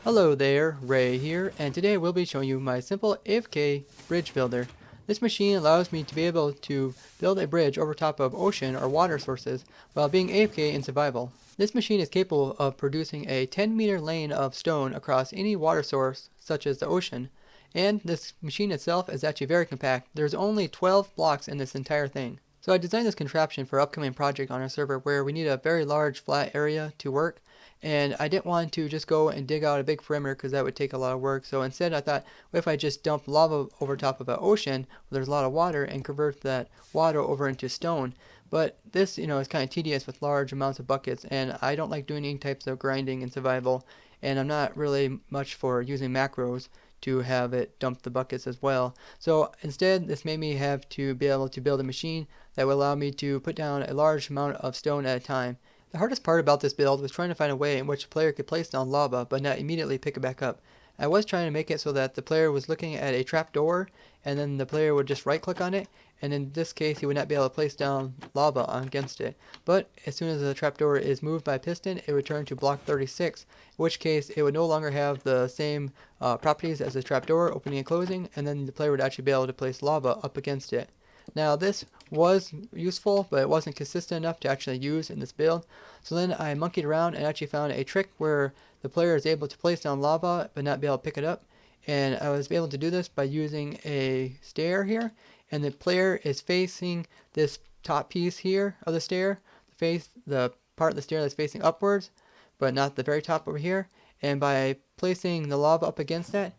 Hello there, Ray here, and today we'll be showing you my simple AFK bridge builder. This machine allows me to be able to build a bridge over top of ocean or water sources while being AFK in survival. This machine is capable of producing a 10-meter lane of stone across any water source such as the ocean, and this machine itself is actually very compact. There's only 12 blocks in this entire thing. So I designed this contraption for an upcoming project on our server where we need a very large flat area to work, and I didn't want to just go and dig out a big perimeter because that would take a lot of work. So instead I thought, what if I just dump lava over top of an ocean where there's a lot of water and convert that water over into stone. But this, is kind of tedious with large amounts of buckets, and I don't like doing any types of grinding in survival, and I'm not really much for using macros to have it dump the buckets as well. So instead, this made me have to be able to build a machine that would allow me to put down a large amount of stone at a time. The hardest part about this build was trying to find a way in which the player could place down lava but not immediately pick it back up. I was trying to make it so that the player was looking at a trap door and then the player would just right click on it, and in this case he would not be able to place down lava against it. But as soon as the trapdoor is moved by a piston, it would turn to block 36, in which case it would no longer have the same properties as the trapdoor, opening and closing, and then the player would actually be able to place lava up against it. Now this was useful, but it wasn't consistent enough to actually use in this build. So then I monkeyed around and actually found a trick where the player is able to place down lava but not be able to pick it up. And I was able to do this by using a stair here, and the player is facing this top piece here of the stair, the part of the stair that's facing upwards, but not the very top over here. And by placing the lava up against that,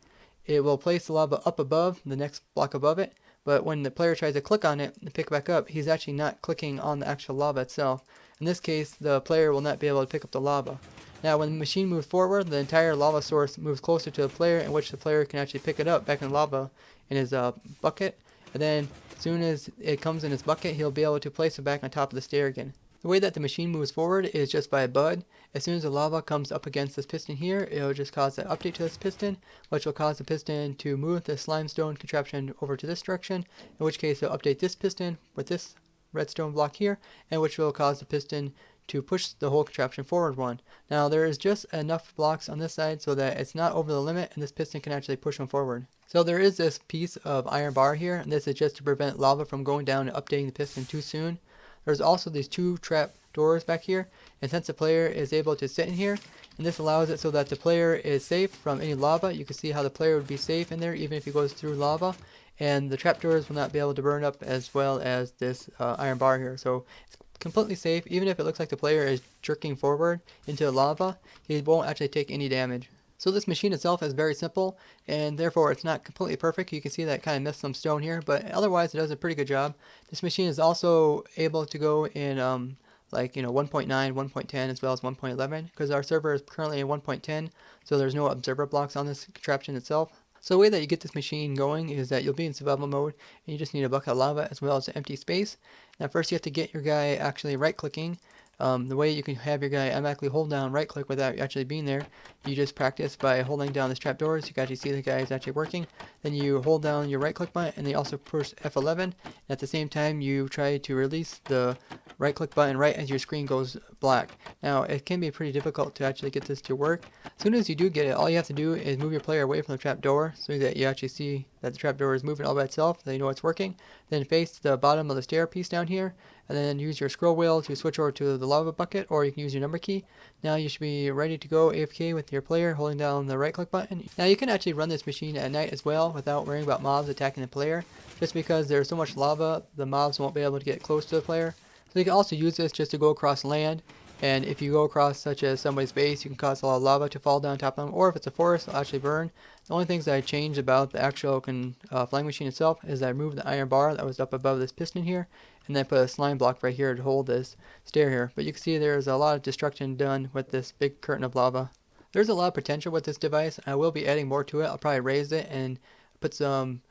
it will place the lava up above the next block above it. But when the player tries to click on it and pick it back up, he's actually not clicking on the actual lava itself. In this case, the player will not be able to pick up the lava. Now when the machine moves forward, the entire lava source moves closer to the player, in which the player can actually pick it up back in lava in his bucket. And then as soon as it comes in his bucket, he'll be able to place it back on top of the stair again. The way that the machine moves forward is just by a bud. As soon as the lava comes up against this piston here, it will just cause an update to this piston, which will cause the piston to move the slimestone contraption over to this direction, in which case it will update this piston with this redstone block here, and which will cause the piston to push the whole contraption forward one. Now there is just enough blocks on this side so that it's not over the limit and this piston can actually push them forward. So there is this piece of iron bar here, and this is just to prevent lava from going down and updating the piston too soon. There's also these two trap doors back here, and since the player is able to sit in here, and this allows it so that the player is safe from any lava. You can see how the player would be safe in there even if he goes through lava, and the trapdoors will not be able to burn up as well as this iron bar here. So it's completely safe. Even if it looks like the player is jerking forward into the lava, he won't actually take any damage. So this machine itself is very simple, and therefore it's not completely perfect. You can see that it kind of missed some stone here, but otherwise it does a pretty good job. This machine is also able to go in 1.9, 1.10, as well as 1.11, because our server is currently in 1.10, so there's no observer blocks on this contraption itself. So the way that you get this machine going is that you'll be in survival mode, and you just need a bucket of lava as well as an empty space. Now first you have to get your guy actually right clicking. The way you can have your guy automatically hold down right click without actually being there, you just practice by holding down this trapdoor so you can actually see the guy is actually working. Then you hold down your right click button and then you also push F11, and at the same time you try to release the right click button right as your screen goes black. Now it can be pretty difficult to actually get this to work. As soon as you do get it, all you have to do is move your player away from the trapdoor so that you actually see that the trapdoor is moving all by itself, so you know it's working. Then face the bottom of the stair piece down here, and then use your scroll wheel to switch over to the lava bucket, or you can use your number key. Now you should be ready to go AFK with your player holding down the right click button. Now you can actually run this machine at night as well without worrying about mobs attacking the player. Just because there's so much lava, the mobs won't be able to get close to the player. So you can also use this just to go across land, and if you go across such as somebody's base, you can cause a lot of lava to fall down top of them, or if it's a forest, it'll actually burn. The only things that I changed about the actual flying machine itself is I removed the iron bar that was up above this piston here, and then I put a slime block right here to hold this stair here. But you can see there's a lot of destruction done with this big curtain of lava. There's a lot of potential with this device. I will be adding more to it. I'll probably raise it and put some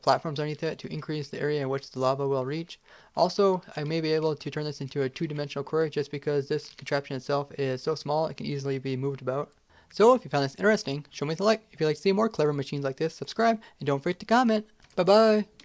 platforms underneath it to increase the area in which the lava will reach. Also, I may be able to turn this into a two-dimensional quarry just because this contraption itself is so small it can easily be moved about. So if you found this interesting, show me the like. If you'd like to see more clever machines like this, subscribe, and don't forget to comment. Bye bye!